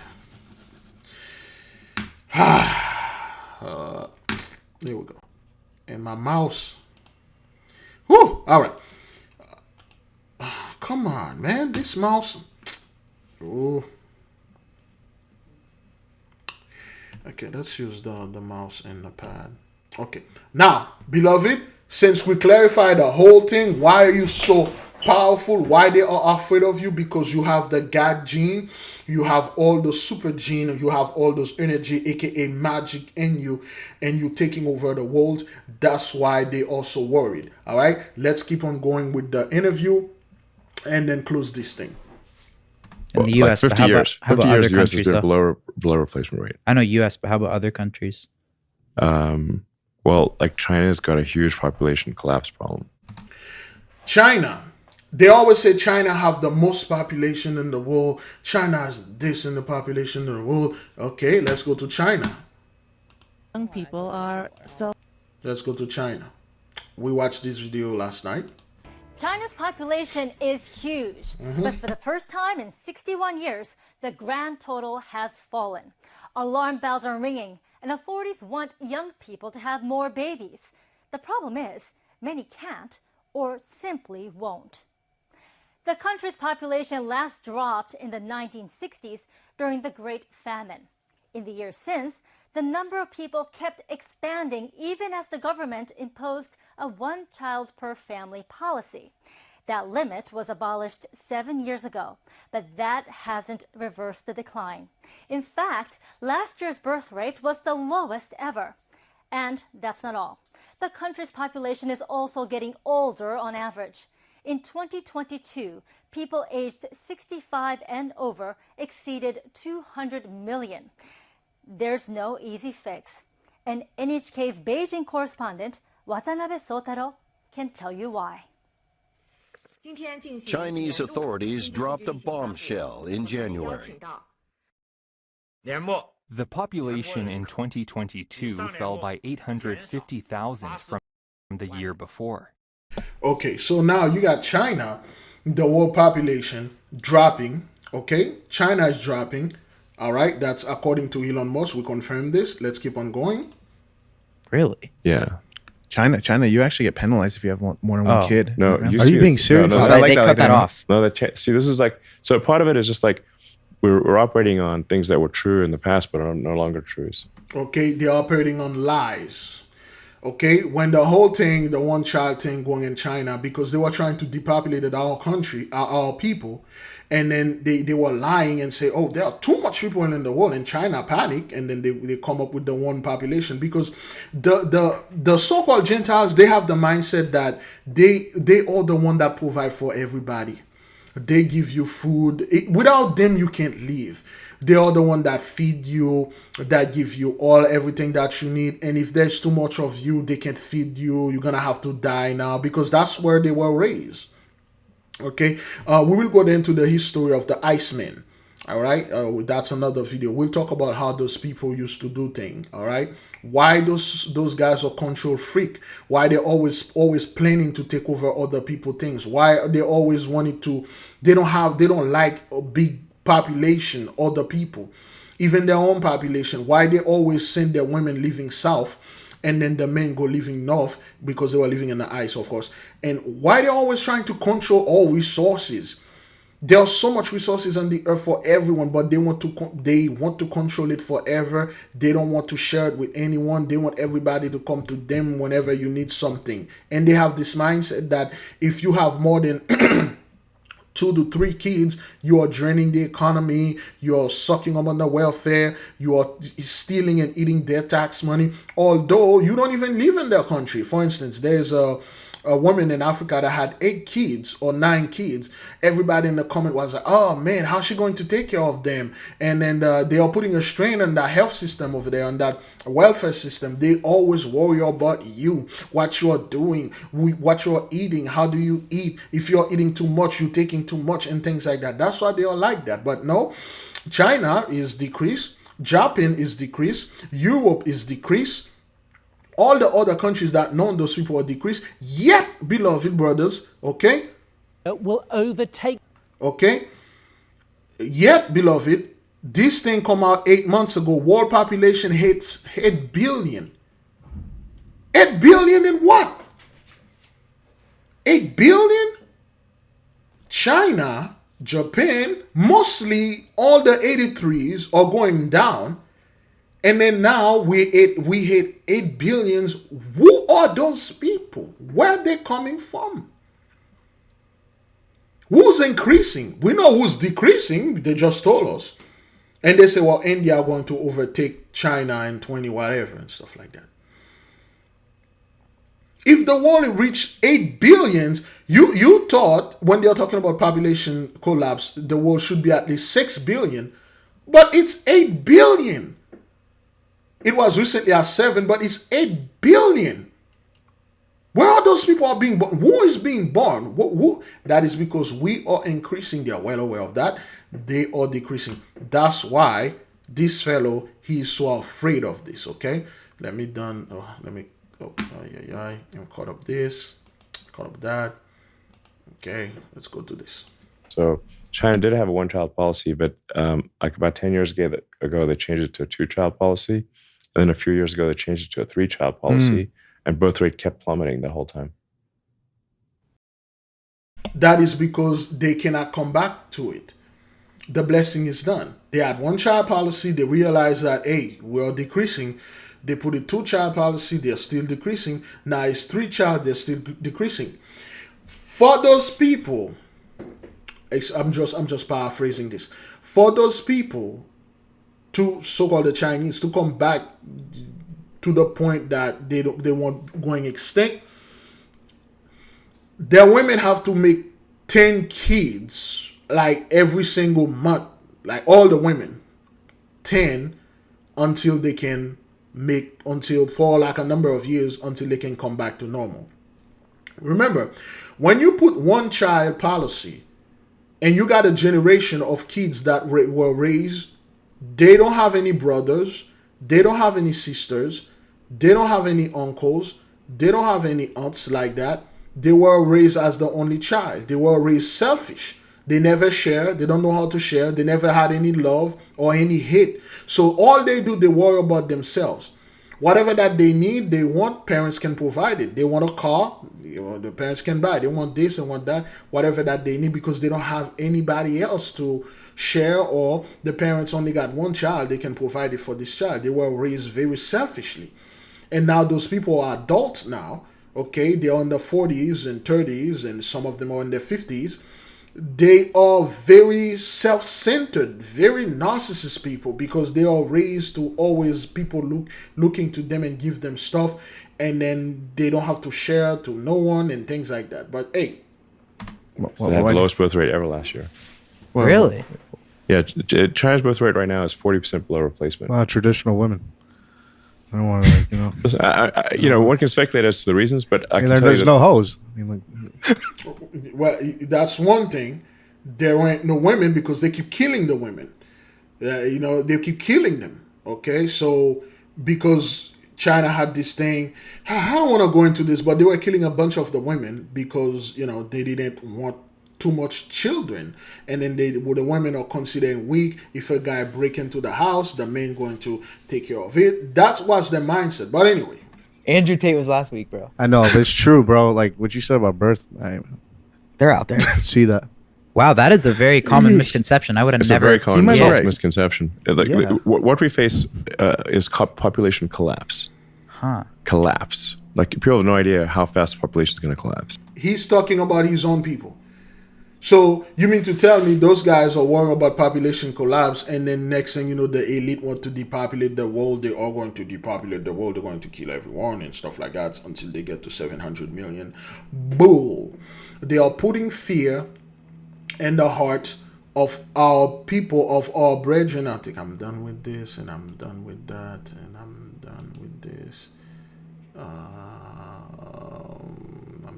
There we go. And my mouse. Whew, all right. Come on, man. This mouse. Oh. Okay, let's use the mouse and the pad. Okay. Now, beloved, since we clarified the whole thing, why are you so powerful? Why they are afraid of you? Because you have the God gene, you have all the super gene, you have all those energy, aka magic in you, and you taking over the world. That's why they are so worried. All right, let's keep on going with the interview and then close this thing. In the U.S., like 50 years. How about 50 years, other the U.S. has countries, been below replacement rate. I know U.S., but how about other countries? Well, like China's got a huge population collapse problem. China. They always say China have the most population in the world. China has this in the population in the world. Okay, let's go to China. Young people are so... Let's go to China. We watched this video last night. China's population is huge, but for the first time in 61 years, the grand total has fallen. Alarm bells are ringing, and authorities want young people to have more babies. The problem is, many can't or simply won't. The country's population last dropped in the 1960s during the Great Famine. In the years since, the number of people kept expanding even as the government imposed a one-child-per-family policy. That limit was abolished 7 years ago, but that hasn't reversed the decline. In fact, last year's birth rate was the lowest ever. And that's not all. The country's population is also getting older on average. In 2022, people aged 65 and over exceeded 200 million. There's no easy fix. And NHK's Beijing correspondent, Watanabe Sotaro, can tell you why. Chinese authorities dropped a bombshell in January. The population in 2022 fell by 850,000 from the year before. Okay, so now you got China, the world population dropping. Okay, China is dropping. All right, that's according to Elon Musk. We confirmed this. Let's keep on going. Really? Yeah. China, you actually get penalized if you have more than one kid. No, are you being serious? No, they cut that off. No, see, this is like, so part of it is just like we're operating on things that were true in the past but are no longer true. Okay, they're operating on lies. Okay, when the whole thing, the one child thing going in China, because they were trying to depopulate our country, our people, and then they were lying and say, oh, there are too much people in the world, and China panic, and then they come up with the one population, because the so-called Gentiles, they have the mindset that they are the one that provide for everybody. They give you food. Without them, you can't live. They are the one that feed you, that give you everything that you need. And if there's too much of you, they can't feed you. You're gonna have to die now, because that's where they were raised. Okay, we will go into the history of the Iceman. All right, that's another video. We'll talk about how those people used to do things. All right, why those guys are control freak, why they're always planning to take over other people things, why they always wanted to, they don't like a big population, other people, even their own population, why they always send their women living south and then the men go living north, because they were living in the ice, of course, and why they're always trying to control all resources. There are so much resources on the earth for everyone, but they want to control it forever. They don't want to share it with anyone. They want everybody to come to them whenever you need something. And they have this mindset that if you have more than 2 to 3 kids, you are draining the economy, you are sucking them on the welfare, you are stealing and eating their tax money, although you don't even live in their country. For instance, there's a woman in Africa that had 8 kids or 9 kids. Everybody in the comment was like, oh man, how's she going to take care of them? And then they are putting a strain on that health system over there, on that welfare system. They always worry about you, what you are doing, what you are eating, how do you eat? If you're eating too much, you're taking too much, and things like that. That's why they are like that. But no, China is decreased, Japan is decreased, Europe is decreased. All the other countries that know those people are decreased, yet, beloved brothers, okay? Will overtake. Okay? Yet, beloved, this thing come out 8 months ago. World population hits 8 billion. 8 billion in what? 8 billion? China, Japan, mostly all the 83s are going down. And then now we hit 8 billions. Who are those people? Where are they coming from? Who's increasing? We know who's decreasing. They just told us. And they say, well, India are going to overtake China in 20 whatever and stuff like that. If the world reached 8 billions, you thought when they're talking about population collapse, the world should be at least 6 billion. But it's 8 billion. It was recently at 7, but it's 8 billion. Where are those people are being born? Who is being born? Who? That is because we are increasing. They are well aware of that. They are decreasing. That's why this fellow, he is so afraid of this. Okay, I'm caught up this, caught up that. Okay, let's go to this. So China did have a one-child policy, but like about 10 years ago, they changed it to a 2-child policy. And then a few years ago, they changed it to a 3-child policy, and birth rate kept plummeting the whole time. That is because they cannot come back to it. The blessing is done. They had 1-child policy. They realized that, hey, we're decreasing. They put a 2-child policy. They're still decreasing. Now it's 3-child. They're still decreasing. For those people, I'm just paraphrasing this. For those people, to so-called the Chinese, to come back to the point that they want going extinct, their women have to make 10 kids like every single month, like all the women, 10, until they can for like a number of years until they can come back to normal. Remember, when you put 1-child policy and you got a generation of kids that were raised, they don't have any brothers, they don't have any sisters, they don't have any uncles, they don't have any aunts like that. They were raised as the only child. They were raised selfish. They never share. They don't know how to share. They never had any love or any hate. So all they do, they worry about themselves. Whatever that they need, they want, parents can provide it. They want a car, the parents can buy. They want this and want that, whatever that they need, because they don't have anybody else to share, or the parents only got 1 child, they can provide it for this child. They were raised very selfishly. And now those people are adults now. Okay, they're in their 40s and 30s, and some of them are in their 50s. They are very self-centered, very narcissist people, because they are raised to always people looking to them and give them stuff, and then they don't have to share to no one and things like that. But hey, they had the lowest birth rate ever last year. Really? Yeah, China's birth rate right now is 40% below replacement. Wow, traditional women. I don't want to, like, you know. Listen, one can speculate as to the reasons, but I can tell there's you no hoes. I mean, like, well, that's one thing. There ain't no women because they keep killing the women. They keep killing them. Okay, so because China had this thing, I don't want to go into this, but they were killing a bunch of the women because they didn't want too much children, and then the women are considering weak. If a guy break into the house, the men going to take care of it. That was their mindset. But anyway, Andrew Tate was last week, bro. I know, but it's true, bro. Like what you said about birth, they're out there. See that? Wow, that is a very common misconception. I would have it's never. A very common misconception. Yeah. What we face is population collapse. Collapse. Like people have no idea how fast the population is going to collapse. He's talking about his own people. So you mean to tell me those guys are worried about population collapse, and then next thing you know, the elite want to depopulate the world? They are going to depopulate the world. They're going to kill everyone and stuff like that until they get to 700 million. Bull. They are putting fear in the hearts of our people, of our brethren. I think I'm done with this, and I'm done with that, and I'm done with this. I'm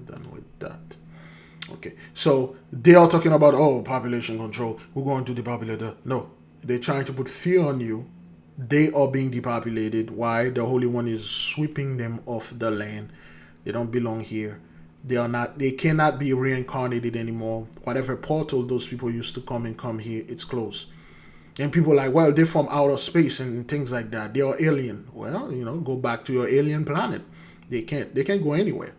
done with that. Okay, so they are talking about, population control. We're going to depopulate the... No, they're trying to put fear on you. They are being depopulated. Why? The Holy One is sweeping them off the land. They don't belong here. They cannot be reincarnated anymore. Whatever portal those people used to come here, it's closed. And people are like, well, they're from outer space and things like that. They are alien. Well, go back to your alien planet. They can't go anywhere.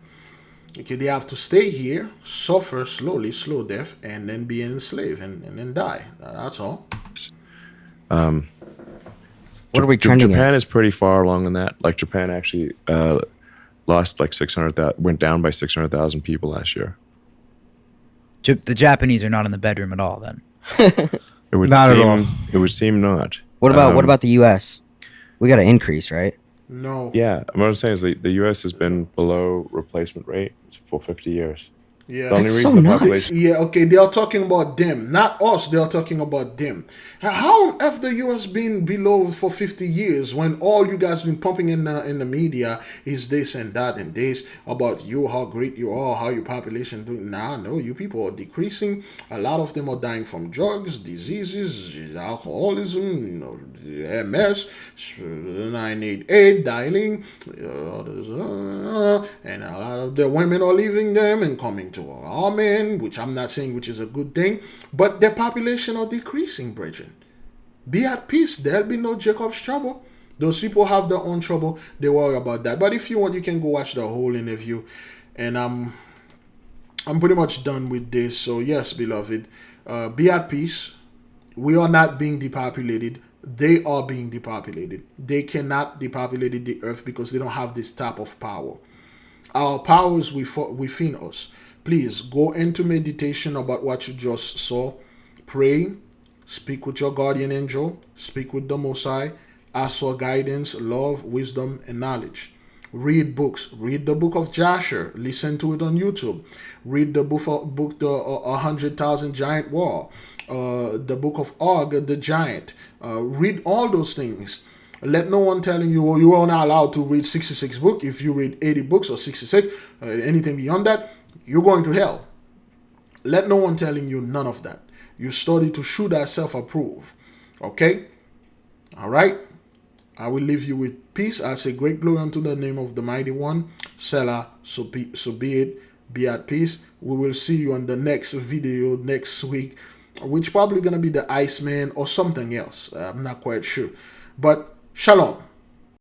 Okay, they have to stay here, suffer slowly, slow death, and then be enslaved and then die. That's all. What are we trending Japan at? is pretty far along in that. Like Japan actually lost like 600,000, went down by 600,000 people last year. The Japanese are not in the bedroom at all. Then it would not seem, at all. It would seem not. What about the U.S.? We got an increase, right? No. Yeah, what I'm saying is the U.S. has been below replacement rate for 50 years. Yeah, the only That's reason so the nuts. population. Yeah, okay, they are talking about them, not us. They are talking about them. How have the U.S. been below for 50 years when all you guys been pumping in the media is this and that and this about you, how great you are, how your population doing? No, you people are decreasing. A lot of them are dying from drugs, diseases, alcoholism, MS, 988, dialing, and a lot of the women are leaving them and coming to our men, which I'm not saying which is a good thing, but their population are decreasing, brethren. Be at peace. There'll be no Jacob's trouble. Those people have their own trouble. They worry about that. But if you want, you can go watch the whole interview. And I'm pretty much done with this. So yes, beloved, be at peace. We are not being depopulated. They are being depopulated. They cannot depopulate the earth because they don't have this type of power. Our power is within us. Please go into meditation about what you just saw. Pray. Speak with your guardian angel. Speak with the Most High. Ask for guidance, love, wisdom, and knowledge. Read books. Read the book of Jasher. Listen to it on YouTube. Read the book The 100,000 Giant War. The book of Og, the Giant. Read all those things. Let no one telling you, you are not allowed to read 66 books. If you read 80 books or 66, anything beyond that, you're going to hell. Let no one telling you none of that. You study to show thyself approved. Okay? All right? I will leave you with peace. I say great glory unto the name of the mighty one. Selah, so be it. Be at peace. We will see you on the next video next week, which probably going to be the Iceman or something else. I'm not quite sure. But shalom.